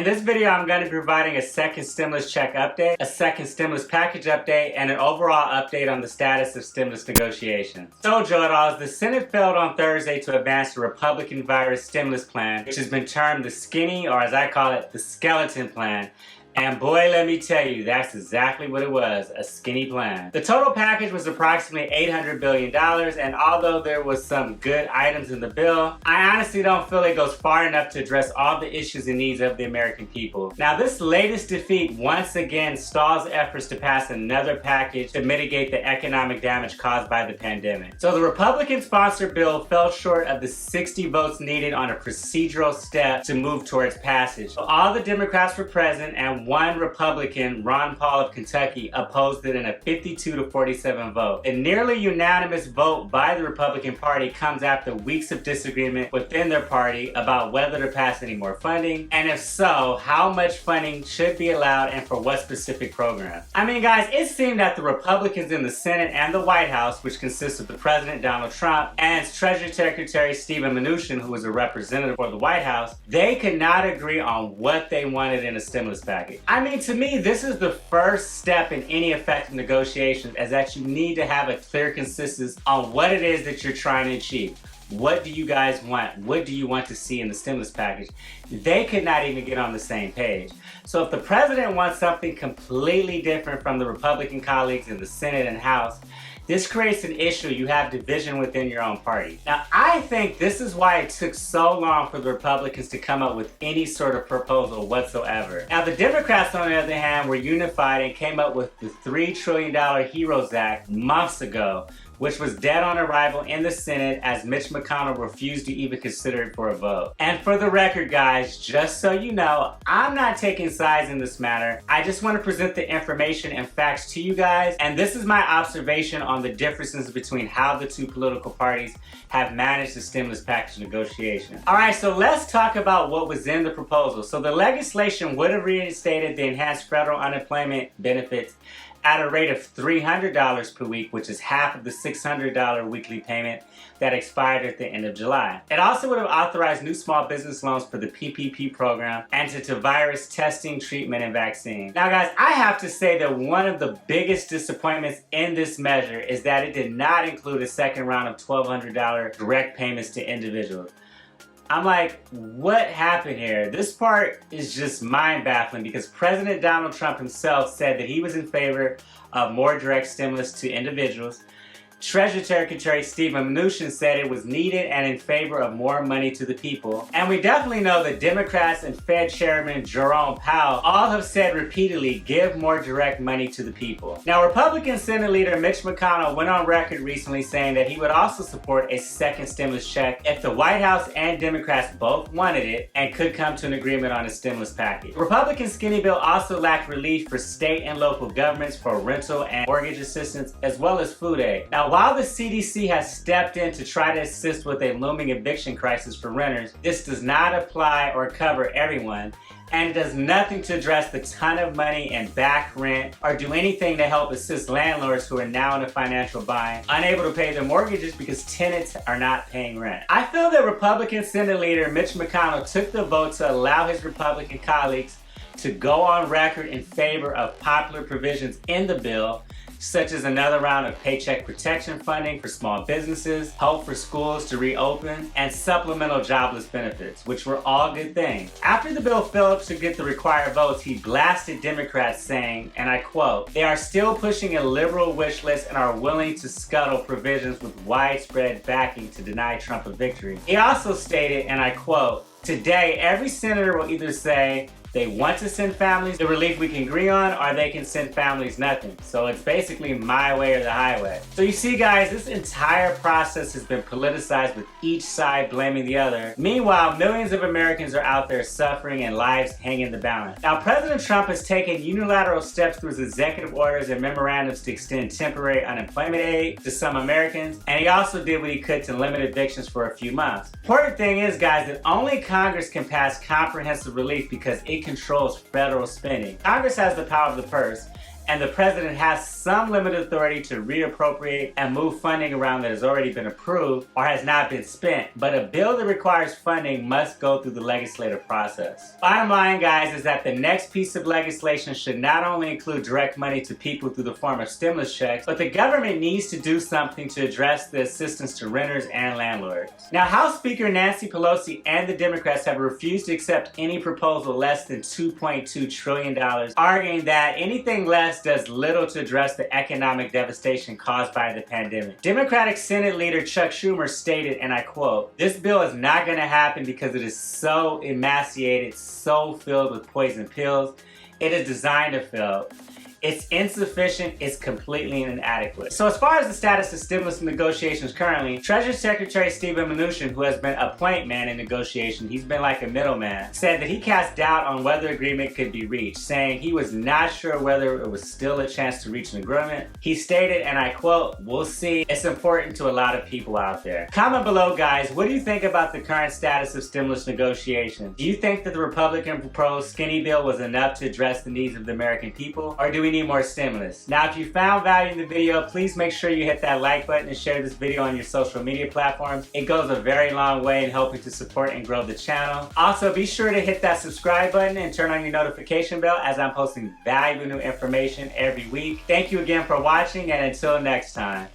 this video, I'm going to be providing a second stimulus check update, a second stimulus package update, and an overall update on the status of stimulus negotiations. So, Joe et al., the Senate failed on Thursday to advance the Republican virus stimulus plan, which has been termed the skinny, or as I call it, the skeleton plan. And boy, let me tell you, that's exactly what it was, a skinny plan. The total package was approximately $800 billion, and although there was some good items in the bill, I honestly don't feel it goes far enough to address all the issues and needs of the American people. Now, this latest defeat once again stalls efforts to pass another package to mitigate the economic damage caused by the pandemic. So the Republican-sponsored bill fell short of the 60 votes needed on a procedural step to move towards passage. So all the Democrats were present, and one Republican, Ron Paul of Kentucky, opposed it in a 52-47 vote. A nearly unanimous vote by the Republican Party comes after weeks of disagreement within their party about whether to pass any more funding, and if so, how much funding should be allowed and for what specific programs. I mean, guys, it seemed that the Republicans in the Senate and the White House, which consists of the President Donald Trump and Treasury Secretary Steven Mnuchin, who was a representative for the White House, they could not agree on what they wanted in a stimulus package. I mean, to me, this is the first step in any effective negotiations, as that you need to have a clear consensus on what it is that you're trying to achieve. What do you guys want? What do you want to see in the stimulus package? They could not even get on the same page. So if the president wants something completely different from the Republican colleagues in the Senate and House, this creates an issue. You have division within your own party. Now, I think this is why it took so long for the Republicans to come up with any sort of proposal whatsoever. Now, the Democrats, on the other hand, were unified and came up with the $3 trillion HEROES Act months ago, which was dead on arrival in the Senate as Mitch McConnell refused to even consider it for a vote. And for the record, guys, just so you know, I'm not taking sides in this matter. I just want to present the information and facts to you guys, and this is my observation on the differences between how the two political parties have managed the stimulus package negotiation. Alright, so let's talk about what was in the proposal. So the legislation would have reinstated the enhanced federal unemployment benefits at a rate of $300 per week, which is half of the $600 weekly payment that expired at the end of July. It also would have authorized new small business loans for the PPP program and to virus testing, treatment, and vaccine. Now, guys, I have to say that one of the biggest disappointments in this measure is that it did not include a second round of $1,200 direct payments to individuals. I'm like, what happened here? This part is just mind-baffling because President Donald Trump himself said that he was in favor of more direct stimulus to individuals. Treasury Secretary Steven Mnuchin said it was needed and in favor of more money to the people. And we definitely know that Democrats and Fed Chairman Jerome Powell all have said repeatedly, give more direct money to the people. Now, Republican Senate Leader Mitch McConnell went on record recently saying that he would also support a second stimulus check if the White House and Democrats both wanted it and could come to an agreement on a stimulus package. The Republican skinny bill also lacked relief for state and local governments for rental and mortgage assistance, as well as food aid. Now, while the CDC has stepped in to try to assist with a looming eviction crisis for renters, this does not apply or cover everyone, and it does nothing to address the ton of money in back rent or do anything to help assist landlords who are now in a financial bind, unable to pay their mortgages because tenants are not paying rent. I feel that Republican Senate Leader Mitch McConnell took the vote to allow his Republican colleagues to go on record in favor of popular provisions in the bill, such as another round of Paycheck Protection funding for small businesses, help for schools to reopen, and supplemental jobless benefits, which were all good things. After the bill failed to get the required votes, he blasted Democrats saying, and I quote, "They are still pushing a liberal wish list and are willing to scuttle provisions with widespread backing to deny Trump a victory." He also stated, and I quote, "Today, every senator will either say they want to send families the relief we can agree on, or they can send families nothing. So it's basically my way or the highway." So you see, guys, this entire process has been politicized with each side blaming the other. Meanwhile, millions of Americans are out there suffering and lives hang in the balance. Now, President Trump has taken unilateral steps through his executive orders and memorandums to extend temporary unemployment aid to some Americans, and he also did what he could to limit evictions for a few months. Important thing is, guys, that only Congress can pass comprehensive relief because it controls federal spending. Congress has the power of the purse, and the president has some limited authority to reappropriate and move funding around that has already been approved or has not been spent. But a bill that requires funding must go through the legislative process. Bottom line, guys, is that the next piece of legislation should not only include direct money to people through the form of stimulus checks, but the government needs to do something to address the assistance to renters and landlords. Now, House Speaker Nancy Pelosi and the Democrats have refused to accept any proposal less than $2.2 trillion, arguing that anything less does little to address the economic devastation caused by the pandemic. Democratic Senate Leader Chuck Schumer stated, and I quote, "This bill is not going to happen because it is so emaciated, so filled with poison pills. It is designed to fail. It's insufficient, it's completely inadequate." So as far as the status of stimulus negotiations currently, Treasury Secretary Steven Mnuchin, who has been a point man in negotiation, he's been like a middleman, said that he cast doubt on whether agreement could be reached, saying he was not sure whether it was still a chance to reach an agreement. He stated, and I quote, "We'll see. It's important to a lot of people out there." Comment below, guys, what do you think about the current status of stimulus negotiations? Do you think that the Republican proposed skinny bill was enough to address the needs of the American people, or do we need more stimulus? Now, if you found value in the video, please make sure you hit that like button and share this video on your social media platforms. It goes a very long way in helping to support and grow the channel. Also, be sure to hit that subscribe button and turn on your notification bell as I'm posting valuable new information every week. Thank you again for watching, and until next time.